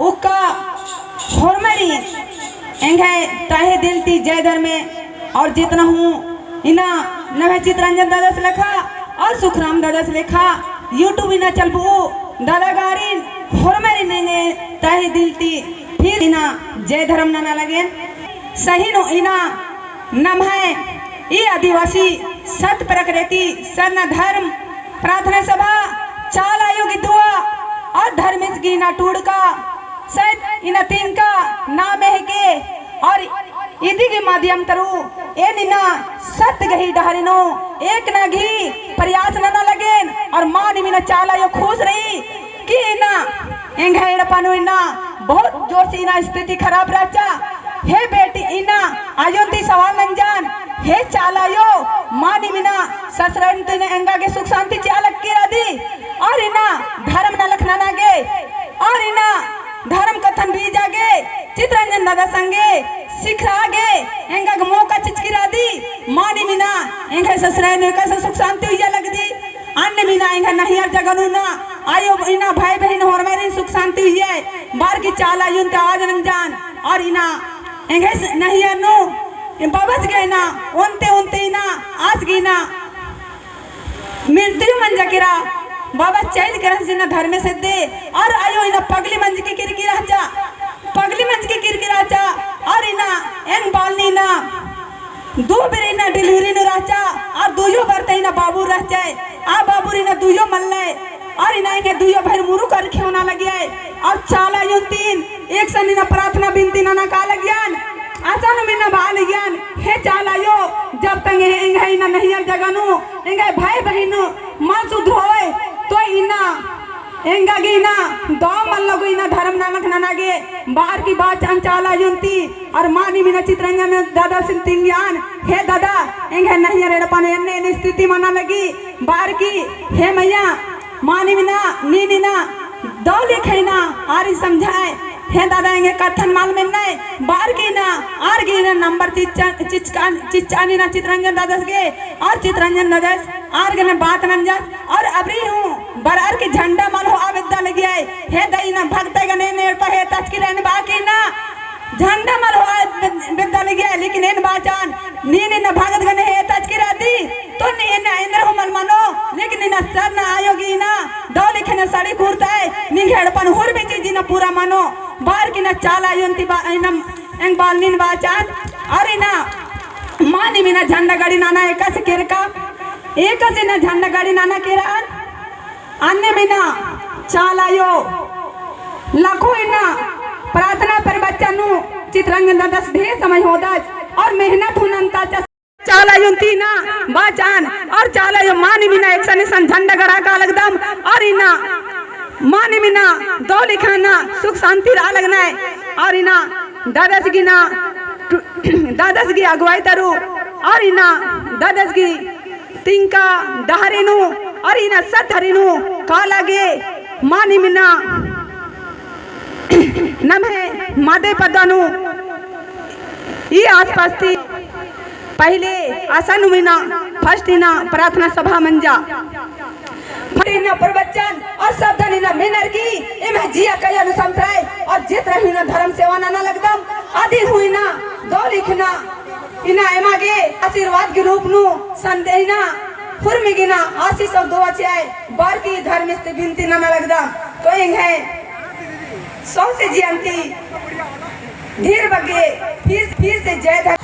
उका होरमरी एंगे ताहे दिलती जय धर में और जितना हूँ इना नवे चित्रंजन दादा से लिखा और सुखराम दादा से लिखा यूट्यूब इना चलबू दादा गारी होरमरी नेंगे ताहे दिलती फिर इना जय धर्म ना लगे सही नो इना नम है ये आदिवासी सत प्रकृति सरना धर्म प्रार्थना सभा चाल आयोगी दुआ और धर्म की ना टूड़ का सत इन तीन का नाम है के और इदी के माध्यम तरु ए निना सत गही डहरिनो एक ना घी प्रयास ना लगे और मां निमिना चाल आयो खुश रही कि इना एंघेड़ पानो इना बहुत जोर से इना स्थिति खराब रहचा हे बेटी इना आयोंती सवाल नंजान हे चालायो मानी मिना ससुरन तो एंगा के सुख शांति चालक की राधी और इना धर्म न लखना नागे और इना धर्म कथन भी जागे चित्रंजन दादा संगे सिखरागे एंगा के मौका चिचकी राधी मानी मिना एंगा ससुरन का सुख शांति हुई लग दी अन्य मिना एंगा नहीं हर जगह ना आयो इना भाई बहन और मेरी सुख शांति हुई है बार की चाला यूं आज रमजान और इना एंगे नहीं है नो बाबस गए ना उनते ना आज गई ना मृत्यु मंजा किरा बाबा चैल कर ना धर्म से दे और आयो इना पगली मंज की किरकी राजा पगली मंज की किरकी राजा और इना एंग बालनी ना दो बेरे ना डिलीवरी न राजा और दुयो बरते इना बाबू रह जाए आ बाबू इना दुयो मल्ले और इना के दुयो भर मुरु कर खेवना लगिया और चाला यो तीन एक सनी ना प्रार्थना बिनती ना का लगियान आसान मिना बाल ज्ञान हे चालायो जब तक एंगे ना नहीं जगनु एंगे भाई बहन मां सुध होए तो इना एंगा गे ना दो मन लगो इना धर्म नानक नानागे बाहर की बात चाला युंती और मानी मिना चित्रंजन दादा सिंह ज्ञान हे दादा एंगे नहीं रेड़ पाने ने स्थिति मना लगी बाहर की हे मैया मानी मिना नी ना दो लिखे ना आरी समझाए हे दादा एंगे कथन माल में नहीं बार की ना आर की ना नंबर चिचानी ना चित्रंजन दादा के और चित्रंजन दादा आर के ना बात नंजा और अबरी हूँ बरार की झंडा माल हो आविदा लगी है हे दई ना भक्त गने ने पर हे तच की रहने बाकी ना झंडा माल हो आविदा लगी है लेकिन इन बाचान नी ना भगत गने हे तच की रहती तो नी ना इंद्र हो मन मनो लेकिन ना सर ना आयोगी ना दो लिखे ना साड़ी कुर्ता है नी घेड़पन हुर भी चीज ना पूरा मनो बार की ना चाला युंती एंग बालनीन बाचान और इना मानी मिना झंडा गाड़ी नाना एक से केरका एक से ना झंडा गाड़ी नाना केरान अन्य मिना चालायो लाखों इना प्रार्थना पर बच्चा नु चित्रंजन दादा ढेर समय होदाज और मेहनत हुनंता चाला युंती ना बाचान और चालायो मानी मिना एक सन झंडा गड़ा का लगदम और इना मानी मिना दो लिखाना सुख शांति रा लगना है और इना दादास की ना दादास की अगुवाई तरु और इना दादास की तिंका दहरिनु और इना सत हरिनु का लगे मानी मिना नम है मादे पदानु ये आसपास थी पहले आसन मिना फर्स्ट इना प्रार्थना सभा मंजा फरीना प्रवचन और शब्द निना मिनर की इमे जिया कया नु समझाए और जित रही ना धर्म सेवा ना लगदम आदि हुई ना दो लिखना इना एमागे आशीर्वाद के रूप नु संदेना फुरमी गिना आशीष और दुआ चाहे बार की धर्म से बिनती ना लगदम तो इंग है सौ से जियंती धीर बगे फिर से जय धर्म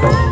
हाँ